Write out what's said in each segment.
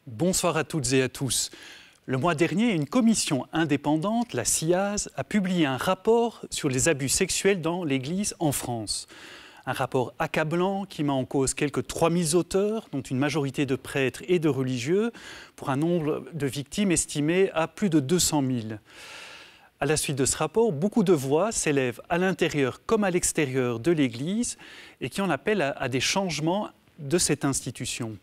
Bonsoir à toutes et à tous. Le mois dernier, une commission indépendante, la CIAZ, a publié un rapport sur les abus sexuels dans l'Église en France. Un rapport accablant qui met en cause quelques 3000 auteurs, dont une majorité de prêtres et de religieux, pour un nombre de victimes estimé à plus de 200 000. À la suite de ce rapport, beaucoup de voix s'élèvent à l'intérieur comme à l'extérieur de l'Église et qui en appellent à des changements de cette institution.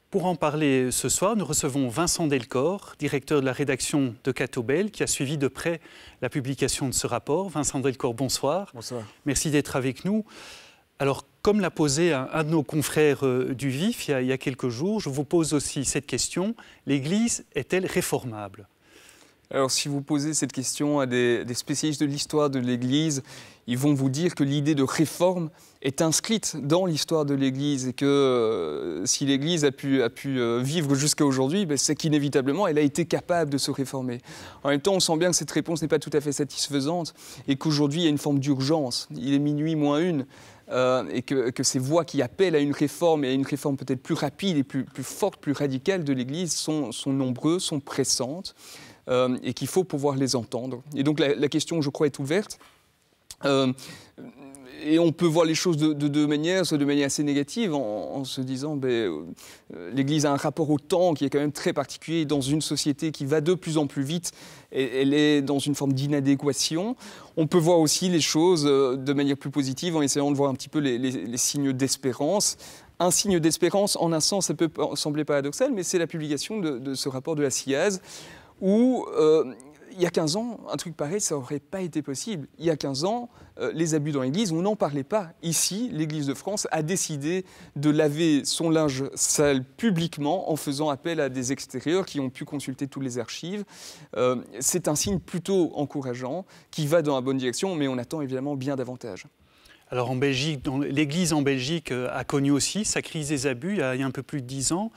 Pour en parler ce soir, nous recevons Vincent Delcor, directeur de la rédaction de Catobel, qui a suivi de près la publication de ce rapport. Vincent Delcor, bonsoir. Bonsoir. Merci d'être avec nous. Alors, comme l'a posé un de nos confrères du Vif il y a quelques jours, je vous pose aussi cette question. L'Église est-elle réformable ? Alors, si vous posez cette question à des spécialistes de l'histoire de l'Église, ils vont vous dire que l'idée de réforme est inscrite dans l'histoire de l'Église et que si l'Église a pu vivre jusqu'à aujourd'hui, c'est qu'inévitablement, elle a été capable de se réformer. En même temps, on sent bien que cette réponse n'est pas tout à fait satisfaisante et qu'aujourd'hui, il y a une forme d'urgence. Il est minuit moins une. Et que ces voix qui appellent à une réforme, et à une réforme peut-être plus rapide et plus forte, plus radicale de l'Église sont nombreuses, sont pressantes. Et qu'il faut pouvoir les entendre. Et donc la question, je crois, est ouverte. Et on peut voir les choses de deux manières, soit de manière assez négative, en se disant l'Église a un rapport au temps qui est quand même très particulier dans une société qui va de plus en plus vite, et elle est dans une forme d'inadéquation. On peut voir aussi les choses de manière plus positive en essayant de voir un petit peu les signes d'espérance. Un signe d'espérance, en un sens, ça peut sembler paradoxal, mais c'est la publication de ce rapport de la CIAZ, où il y a 15 ans, un truc pareil, ça n'aurait pas été possible. Il y a 15 ans, les abus dans l'Église, on n'en parlait pas. Ici, l'Église de France a décidé de laver son linge sale publiquement en faisant appel à des extérieurs qui ont pu consulter toutes les archives. C'est un signe plutôt encourageant, qui va dans la bonne direction, mais on attend évidemment bien davantage. Alors en Belgique, l'Église en Belgique a connu aussi sa crise des abus il y a un peu plus de 10 ans.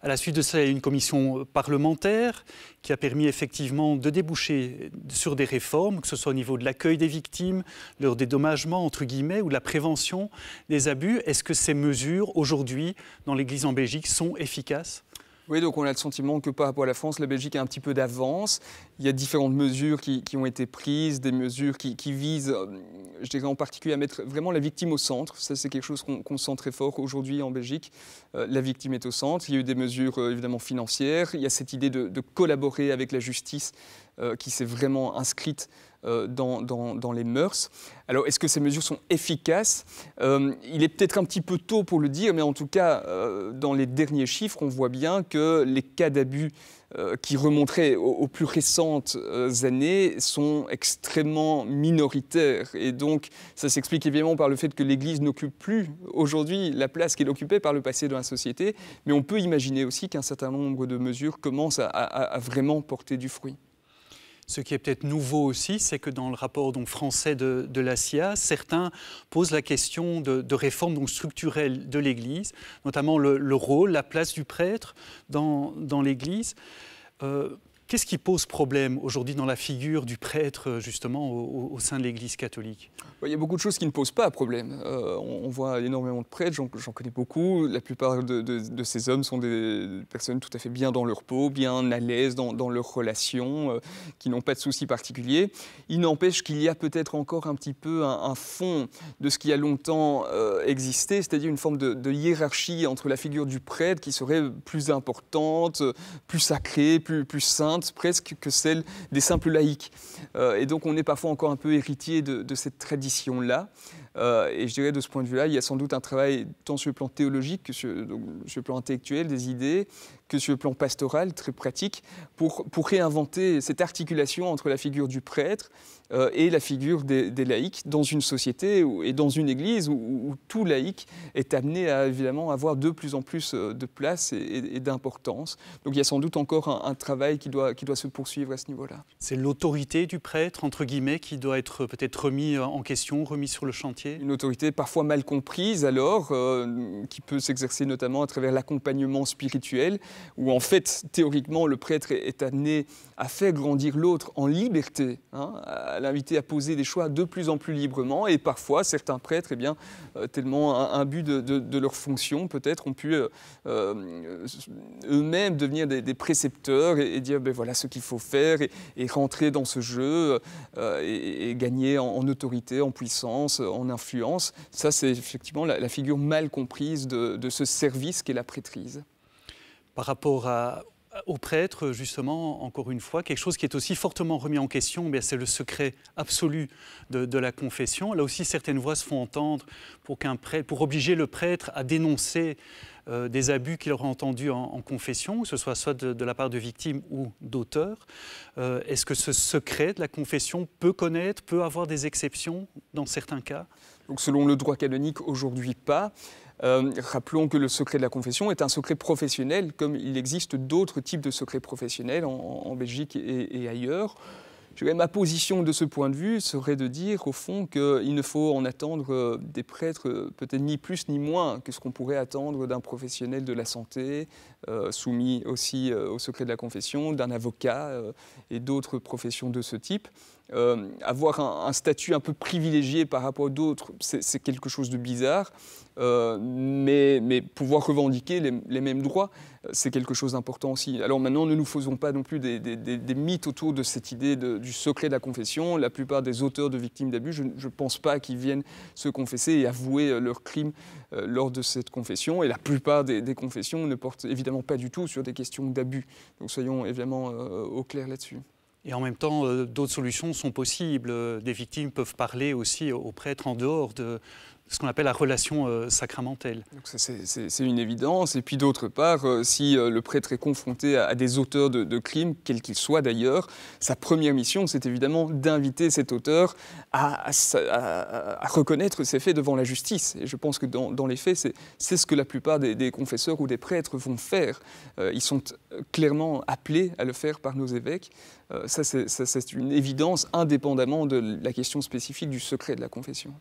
À la suite de ça, il y a eu une commission parlementaire qui a permis effectivement de déboucher sur des réformes, que ce soit au niveau de l'accueil des victimes, leur dédommagement, entre guillemets, ou de la prévention des abus. Est-ce que ces mesures, aujourd'hui, dans l'Église en Belgique, sont efficaces ? Oui, donc on a le sentiment que par rapport à la France, la Belgique a un petit peu d'avance. Il y a différentes mesures qui ont été prises, des mesures qui visent, je dirais en particulier, à mettre vraiment la victime au centre. Ça, c'est quelque chose qu'on sent très fort aujourd'hui en Belgique. La victime est au centre. Il y a eu des mesures évidemment financières. Il y a cette idée de collaborer avec la justice qui s'est vraiment inscrite dans les mœurs. Alors, est-ce que ces mesures sont efficaces ? Il est peut-être un petit peu tôt pour le dire, mais en tout cas, dans les derniers chiffres, on voit bien que les cas d'abus qui remonteraient aux plus récentes années sont extrêmement minoritaires. Et donc, ça s'explique évidemment par le fait que l'Église n'occupe plus aujourd'hui la place qu'elle occupait par le passé dans la société, mais on peut imaginer aussi qu'un certain nombre de mesures commencent à vraiment porter du fruit. Ce qui est peut-être nouveau aussi, c'est que dans le rapport français de la CIA, certains posent la question de réforme structurelle de l'Église, notamment le rôle, la place du prêtre dans l'Église. Qu'est-ce qui pose problème aujourd'hui dans la figure du prêtre, justement, au sein de l'Église catholique ? Il y a beaucoup de choses qui ne posent pas problème. On voit énormément de prêtres, j'en connais beaucoup. La plupart de ces hommes sont des personnes tout à fait bien dans leur peau, bien à l'aise dans leurs relations, qui n'ont pas de soucis particuliers. Il n'empêche qu'il y a peut-être encore un petit peu un fond de ce qui a longtemps existé, c'est-à-dire une forme de hiérarchie entre la figure du prêtre qui serait plus importante, plus sacrée, plus sainte, presque que celle des simples laïcs. Et donc on est parfois encore un peu héritier de cette tradition-là. Et je dirais de ce point de vue-là, il y a sans doute un travail tant sur le plan théologique que sur le plan intellectuel des idées, que sur le plan pastoral, très pratique, pour réinventer cette articulation entre la figure du prêtre et la figure des laïcs dans une société et dans une église où tout laïc est amené à évidemment avoir de plus en plus de place et d'importance. Donc il y a sans doute encore un travail qui doit se poursuivre à ce niveau-là. C'est l'autorité du prêtre, entre guillemets, qui doit être peut-être remis en question, remis sur le chantier. signifier? Une autorité parfois mal comprise alors, qui peut s'exercer notamment à travers l'accompagnement spirituel, où en fait, théoriquement, le prêtre est amené à faire grandir l'autre en liberté, hein, à l'inviter à poser des choix de plus en plus librement. Et parfois, certains prêtres, eh bien, tellement imbus de leur fonction, peut-être, ont pu eux-mêmes devenir des précepteurs et dire ben voilà ce qu'il faut faire et rentrer dans ce jeu et gagner en autorité, en puissance, en influence. Ça, c'est effectivement la figure mal comprise de ce service qu'est la prêtrise. Par rapport aux prêtres, justement, encore une fois, quelque chose qui est aussi fortement remis en question, c'est le secret absolu de la confession. Là aussi, certaines voix se font entendre pour obliger le prêtre à dénoncer des abus qu'il aura entendus en confession, que ce soit de la part de victimes ou d'auteurs. Est-ce que ce secret de la confession peut avoir des exceptions dans certains cas? Donc, selon le droit canonique, aujourd'hui pas. Rappelons que le secret de la confession est un secret professionnel, comme il existe d'autres types de secrets professionnels en Belgique et ailleurs. Ma position de ce point de vue serait de dire, au fond, qu'il ne faut en attendre des prêtres peut-être ni plus ni moins que ce qu'on pourrait attendre d'un professionnel de la santé, soumis aussi au secret de la confession, d'un avocat et d'autres professions de ce type. Avoir un statut un peu privilégié par rapport à d'autres, c'est quelque chose de bizarre, mais pouvoir revendiquer les mêmes droits, c'est quelque chose d'important aussi. Alors maintenant, ne nous faisons pas non plus des mythes autour de cette idée du secret de la confession. La plupart des auteurs de victimes d'abus, je ne pense pas qu'ils viennent se confesser et avouer leurs crimes lors de cette confession. Et la plupart des confessions ne portent évidemment pas du tout sur des questions d'abus. Donc soyons évidemment au clair là-dessus. Et en même temps, d'autres solutions sont possibles. Des victimes peuvent parler aussi aux prêtres en dehors de ce qu'on appelle la relation sacramentelle. C'est une évidence. Et puis d'autre part, si le prêtre est confronté à des auteurs de crimes, quels qu'ils soient d'ailleurs, sa première mission, c'est évidemment d'inviter cet auteur à reconnaître ses faits devant la justice. Et je pense que dans les faits, c'est ce que la plupart des confesseurs ou des prêtres vont faire. Ils sont clairement appelés à le faire par nos évêques. Ça, c'est une évidence, indépendamment de la question spécifique du secret de la confession.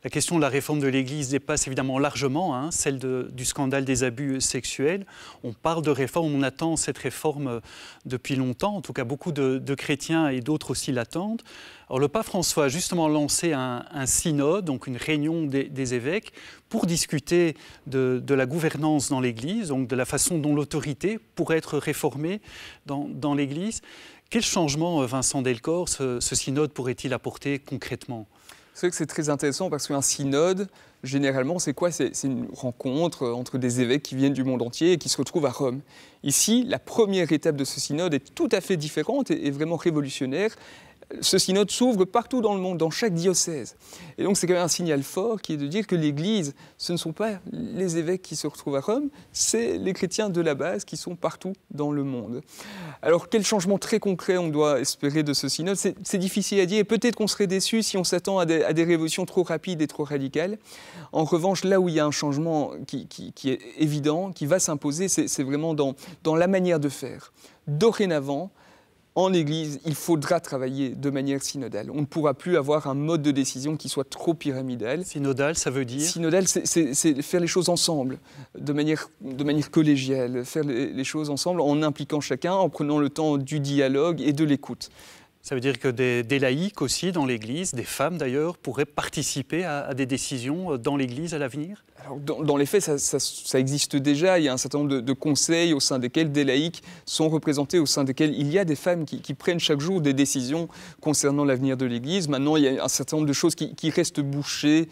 La question de la réforme de l'Église dépasse évidemment largement celle du scandale des abus sexuels. On parle de réforme, on attend cette réforme depuis longtemps. En tout cas, beaucoup de chrétiens et d'autres aussi l'attendent. Alors, le pape François a justement lancé un synode, donc une réunion des évêques, pour discuter de la gouvernance dans l'Église, donc de la façon dont l'autorité pourrait être réformée dans l'Église. Quel changement, Vincent Delcor, ce synode pourrait-il apporter concrètement ? C'est vrai que c'est très intéressant parce qu'un synode, généralement, c'est quoi? C'est une rencontre entre des évêques qui viennent du monde entier et qui se retrouvent à Rome. Ici, la première étape de ce synode est tout à fait différente et vraiment révolutionnaire. Ce synode s'ouvre partout dans le monde, dans chaque diocèse. Et donc c'est quand même un signal fort qui est de dire que l'Église, ce ne sont pas les évêques qui se retrouvent à Rome, c'est les chrétiens de la base qui sont partout dans le monde. Alors quel changement très concret on doit espérer de ce synode? C'est difficile à dire et peut-être qu'on serait déçu si on s'attend à des révolutions trop rapides et trop radicales. En revanche, là où il y a un changement qui est évident, qui va s'imposer, c'est vraiment dans la manière de faire. Dorénavant, en Église, il faudra travailler de manière synodale. On ne pourra plus avoir un mode de décision qui soit trop pyramidal. Synodal, ça veut dire? Synodal, c'est faire les choses ensemble, de manière collégiale, faire les choses ensemble en impliquant chacun, en prenant le temps du dialogue et de l'écoute. Ça veut dire que des laïcs aussi dans l'Église, des femmes d'ailleurs, pourraient participer à des décisions dans l'Église à l'avenir? Alors, dans les faits, ça existe déjà. Il y a un certain nombre de conseils au sein desquels des laïcs sont représentés, au sein desquels il y a des femmes qui prennent chaque jour des décisions concernant l'avenir de l'Église. Maintenant, il y a un certain nombre de choses qui restent bouchées,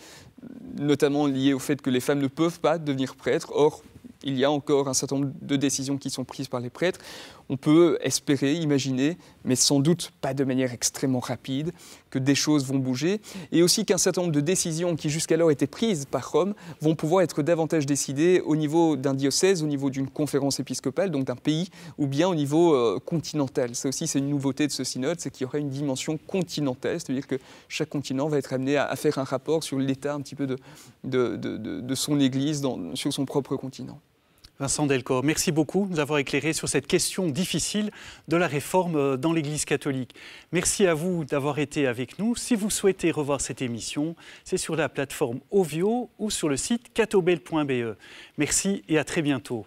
notamment liées au fait que les femmes ne peuvent pas devenir prêtres. Or, il y a encore un certain nombre de décisions qui sont prises par les prêtres. On peut espérer, imaginer, mais sans doute pas de manière extrêmement rapide, que des choses vont bouger, et aussi qu'un certain nombre de décisions qui jusqu'alors étaient prises par Rome vont pouvoir être davantage décidées au niveau d'un diocèse, au niveau d'une conférence épiscopale, donc d'un pays, ou bien au niveau continental. Ça aussi, c'est une nouveauté de ce synode, c'est qu'il y aura une dimension continentale, c'est-à-dire que chaque continent va être amené à faire un rapport sur l'état un petit peu de son Église sur son propre continent. Vincent Delcor, merci beaucoup de nous avoir éclairé sur cette question difficile de la réforme dans l'Église catholique. Merci à vous d'avoir été avec nous. Si vous souhaitez revoir cette émission, c'est sur la plateforme Ovio ou sur le site catobel.be. Merci et à très bientôt.